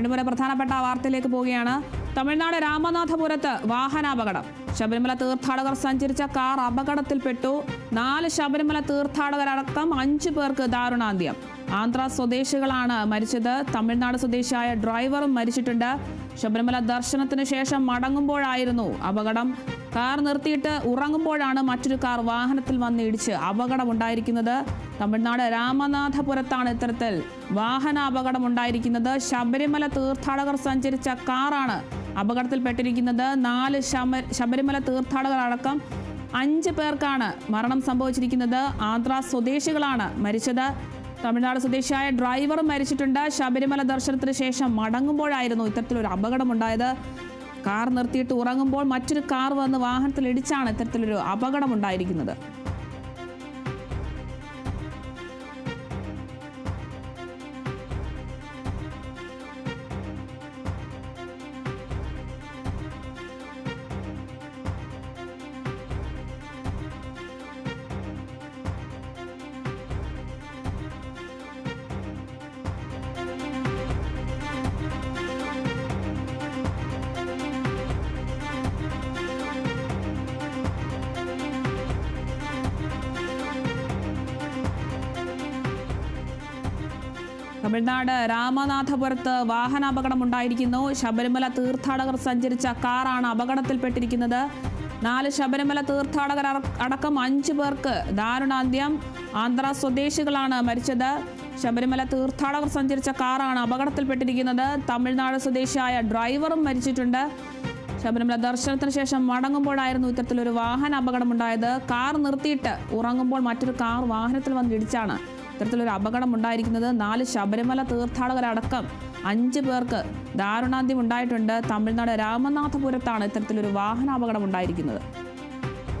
വീണ്ടും പ്രധാനപ്പെട്ട വാർത്തയിലേക്ക് പോവുകയാണ്. തമിഴ്നാട് രാമനാഥപുരത്ത് വാഹനാപകടം. ശബരിമല തീർത്ഥാടകർ സഞ്ചരിച്ച കാർ അപകടത്തിൽപ്പെട്ടു. 4 ശബരിമല തീർത്ഥാടകരടക്കം 5 പേർക്ക് ദാരുണാന്ത്യം. ആന്ധ്ര സ്വദേശികളാണ് മരിച്ചത്. തമിഴ്നാട് സ്വദേശിയായ ഡ്രൈവറും മരിച്ചിട്ടുണ്ട്. ശബരിമല ദർശനത്തിന് ശേഷം മടങ്ങുമ്പോഴായിരുന്നു അപകടം. കാർ നിർത്തിയിട്ട് ഉറങ്ങുമ്പോഴാണ് മറ്റൊരു കാർ വാഹനത്തിൽ വന്ന് ഇടിച്ച് അപകടമുണ്ടായിരിക്കുന്നത്. തമിഴ്നാട് രാമനാഥപുരത്താണ് ഇത്തരത്തിൽ വാഹനാപകടമുണ്ടായിരിക്കുന്നത്. ശബരിമല തീർത്ഥാടകർ സഞ്ചരിച്ച കാറാണ് അപകടത്തിൽപ്പെട്ടിരിക്കുന്നത്. 4 ശബരിമല തീർത്ഥാടകരടക്കം 5 പേർക്കാണ് മരണം സംഭവിച്ചിരിക്കുന്നത്. ആന്ധ്ര സ്വദേശികളാണ് മരിച്ചത്. തമിഴ്നാട് സ്വദേശിയായ ഡ്രൈവറും മരിച്ചിട്ടുണ്ട്. ശബരിമല ദർശനത്തിന് ശേഷം മടങ്ങുമ്പോഴായിരുന്നു ഇത്തരത്തിലൊരു അപകടമുണ്ടായത്. കാർ നിർത്തിയിട്ട് ഉറങ്ങുമ്പോൾ മറ്റൊരു കാർ വന്ന് വാഹനത്തിൽ ഇടിച്ചാണ് ഇത്തരത്തിലൊരു അപകടമുണ്ടായിരിക്കുന്നത്. തമിഴ്നാട് രാമനാഥപുരത്ത് വാഹനാപകടമുണ്ടായിരിക്കുന്നു. ശബരിമല തീർത്ഥാടകർ സഞ്ചരിച്ച കാറാണ് അപകടത്തിൽപ്പെട്ടിരിക്കുന്നത്. 4 ശബരിമല തീർത്ഥാടകർ അടക്കം 5 പേർക്ക് ദാരുണാന്ത്യം. ആന്ധ്ര സ്വദേശികളാണ് മരിച്ചത്. ശബരിമല തീർത്ഥാടകർ സഞ്ചരിച്ച കാറാണ് അപകടത്തിൽപ്പെട്ടിരിക്കുന്നത്. തമിഴ്നാട് സ്വദേശിയായ ഡ്രൈവറും മരിച്ചിട്ടുണ്ട്. ശബരിമല ദർശനത്തിന് ശേഷം മടങ്ങുമ്പോഴായിരുന്നു ഇത്തരത്തിലൊരു വാഹന അപകടമുണ്ടായത്. കാർ നിർത്തിയിട്ട് ഉറങ്ങുമ്പോൾ മറ്റൊരു കാർ വാഹനത്തിൽ വന്ന് ഇടിച്ചാണ് ഇത്തരത്തിലൊരു അപകടം ഉണ്ടായിരിക്കുന്നത്. 4 ശബരിമല തീർത്ഥാടകരടക്കം 5 പേർക്ക് ദാരുണാന്ത്യം ഉണ്ടായിട്ടുണ്ട്. തമിഴ്നാട് രാമനാഥപുരത്താണ് ഇത്തരത്തിലൊരു വാഹനാപകടം ഉണ്ടായിരിക്കുന്നത്.